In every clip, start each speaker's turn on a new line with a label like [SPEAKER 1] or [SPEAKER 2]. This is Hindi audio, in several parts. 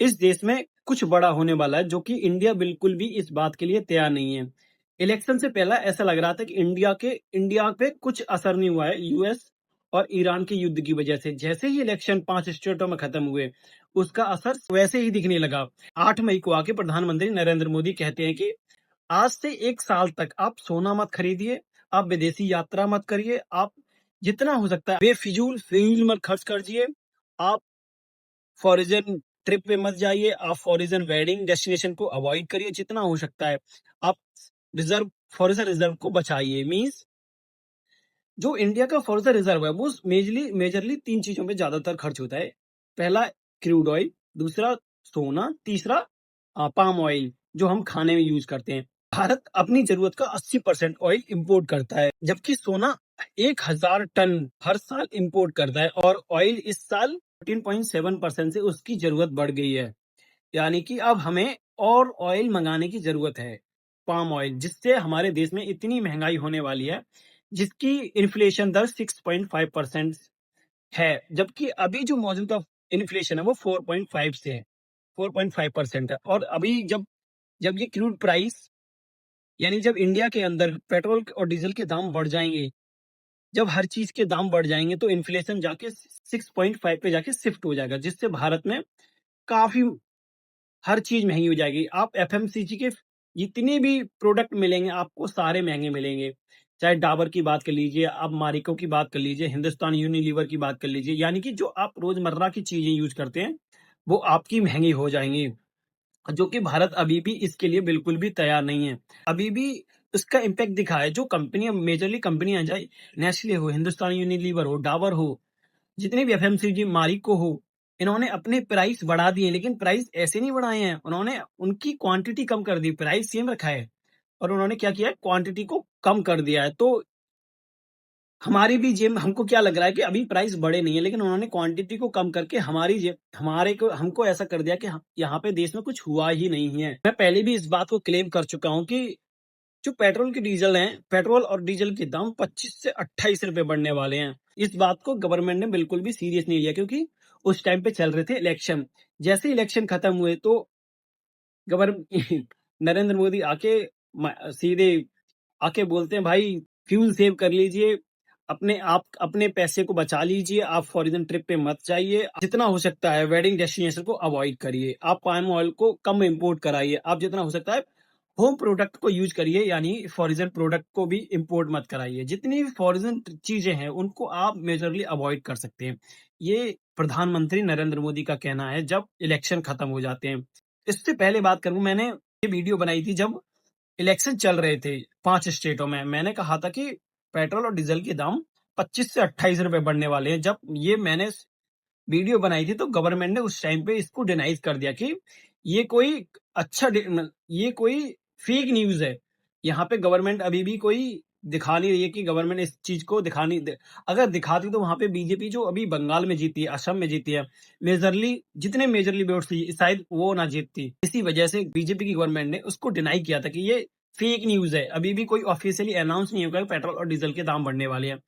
[SPEAKER 1] इस देश में कुछ बड़ा होने वाला है, जो कि इंडिया बिल्कुल भी इस बात के लिए तैयार नहीं है। इलेक्शन से पहले ऐसा लग रहा था कि इंडिया पे कुछ असर नहीं हुआ है यूएस और ईरान के युद्ध की वजह से। जैसे ही इलेक्शन 5 स्टेटों में खत्म हुए, उसका असर वैसे ही दिखने लगा। 8 मई को आके प्रधानमंत्री नरेंद्र मोदी कहते हैं कि आज से 1 साल तक आप सोना मत खरीदिए, आप विदेशी यात्रा मत करिए, आप जितना हो सकता है बेफिजूल मत खर्च कीजिए, आप फॉरेन ट्रिप पे मत जाइए, आप फॉरेन वेडिंग डेस्टिनेशन को अवॉइड करिए जितना हो सकता है। आप फॉरेन रिजर्व को बचाइए। मीन्स जो इंडिया का फॉरेन रिजर्व है वो मेजरली 3 चीजों पे ज्यादातर खर्च होता है। पहला क्रूड ऑयल, दूसरा सोना, तीसरा पाम ऑयल जो हम खाने में यूज करते हैं। भारत अपनी जरूरत का 80% ऑयल इंपोर्ट करता है, जबकि सोना 1000 टन हर साल इंपोर्ट करता है, और ऑयल इस साल 14.7% से उसकी जरूरत बढ़ गई है। यानी कि अब हमें और ऑयल मंगाने की जरूरत है, पाम ऑयल, जिससे हमारे देश में इतनी महंगाई होने वाली है, जिसकी इन्फ्लेशन दर 6.5% है, जबकि अभी जो मौजूदा इन्फ्लेशन है वो 4.5 से है, 4.5% है। और अभी जब जब ये क्रूड प्राइस, यानी जब इंडिया के अंदर पेट्रोल और डीजल के दाम बढ़ जाएंगे, जब हर चीज के दाम बढ़ जाएंगे, तो इन्फ्लेशन जाके 6.5 पे जाके शिफ्ट हो जाएगा, जिससे भारत में काफी हर चीज महंगी हो जाएगी। आप एफएमसीजी के जितने भी प्रोडक्ट मिलेंगे आपको सारे महंगे मिलेंगे। चाहे डाबर की बात कर लीजिए, आप मारिको की बात कर लीजिए, हिंदुस्तान यूनिलीवर की बात कर लीजिए, यानी कि जो आप रोजमर्रा की चीजें यूज करते हैं वो आपकी महंगी हो जाएंगी, जो कि भारत अभी भी इसके लिए बिल्कुल भी तैयार नहीं है। अभी भी इसका इम्पैक्ट दिखा है। जो कंपनियां, मेजरली कंपनियां, चाहे नेस्ले हो, हिंदुस्तान यूनिलीवर हो, डाबर हो, जितने भी एफएमसीजी, मारिको हो, इन्होंने अपने प्राइस बढ़ा दिए, लेकिन प्राइस ऐसे नहीं बढ़ाए हैं, उन्होंने उनकी क्वांटिटी कम कर दी, प्राइस सेम रखा है, और उन्होंने क्या किया है, क्वांटिटी को कम कर दिया है। तो हमारी भी जेब, हमको क्या लग रहा है कि अभी प्राइस बढ़े नहीं है, लेकिन उन्होंने क्वांटिटी को कम करके हमारी जेब, हमारे को हमको ऐसा कर दिया कि यहाँ पे देश में कुछ हुआ ही नहीं है। मैं पहले भी इस बात को क्लेम कर चुका हूँ कि जो पेट्रोल की डीजल हैं, पेट्रोल और डीजल के दाम 25 से 28 रुपए बढ़ने वाले हैं। इस बात को गवर्नमेंट ने बिल्कुल भी सीरियस नहीं लिया, क्योंकि उस टाइम पे चल रहे थे इलेक्शन। जैसे इलेक्शन खत्म हुए तो गवर्न नरेंद्र मोदी आके सीधे आके बोलते हैं, भाई फ्यूल सेव कर लीजिए, आप अपने पैसे को बचा लीजिए, आप फॉरेन ट्रिप पे मत जाइए, जितना हो सकता है वेडिंग डेस्टिनेशन को अवॉइड करिए, आप पाम ऑयल को कम इंपोर्ट कराइए, आप जितना हो सकता है होम प्रोडक्ट को यूज करिए, यानी फॉरेन प्रोडक्ट को भी इंपोर्ट मत कराइए। जितनी भी फॉरेन चीजें हैं उनको आप मेजरली अवॉइड कर सकते हैं। ये प्रधानमंत्री नरेंद्र मोदी का कहना है जब इलेक्शन खत्म हो जाते हैं। इससे पहले बात करूं, मैंने ये वीडियो बनाई थी जब इलेक्शन चल रहे थे 5 स्टेटों में। मैंने कहा था कि पेट्रोल और डीजल के दाम 25 से 28 रुपए बढ़ने वाले हैं। जब ये मैंने वीडियो बनाई थी तो गवर्नमेंट ने उस टाइम पे इसको डिनाइज कर दिया कि ये कोई ये कोई फेक न्यूज है। यहाँ पे गवर्नमेंट अभी भी कोई दिखा नहीं रही है कि गवर्नमेंट इस चीज को दिखा नहीं दे। अगर दिखाती तो वहां पे बीजेपी जो अभी बंगाल में जीती है, असम में जीती है, मेजरली वोट थी, शायद वो ना जीतती। इसी वजह से बीजेपी की गवर्नमेंट ने उसको डिनाई किया था कि ये फेक न्यूज है। अभी भी कोई ऑफिशियली अनाउंस नहीं होगा कि पेट्रोल और डीजल के दाम बढ़ने वाले हैं।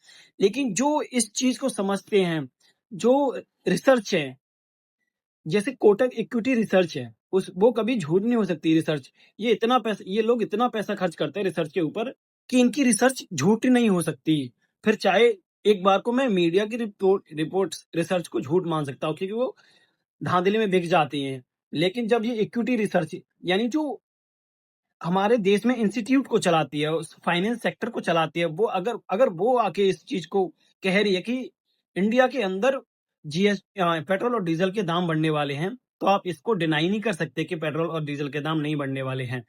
[SPEAKER 1] लेकिन जो इस चीज को समझते हैं, जो रिसर्च है, जैसे कोटक इक्विटी रिसर्च है, उस वो कभी झूठ नहीं हो सकती रिसर्च। ये लोग इतना पैसा खर्च करते हैं रिसर्च के ऊपर कि इनकी रिसर्च झूठ नहीं हो सकती। फिर चाहे एक बार को मैं मीडिया की रिपोर्ट्स रिसर्च को झूठ मान सकता हूँ, क्योंकि वो धांधली में बिक जाती हैं। लेकिन जब ये इक्विटी रिसर्च, यानी जो हमारे देश में इंस्टीट्यूट को चलाती है, उस फाइनेंस सेक्टर को चलाती है, वो अगर अगर वो आके इस चीज को कह रही है कि इंडिया के अंदर पेट्रोल और डीजल के दाम बढ़ने वाले हैं, तो आप इसको डिनाई नहीं कर सकते कि पेट्रोल और डीजल के दाम नहीं बढ़ने वाले हैं।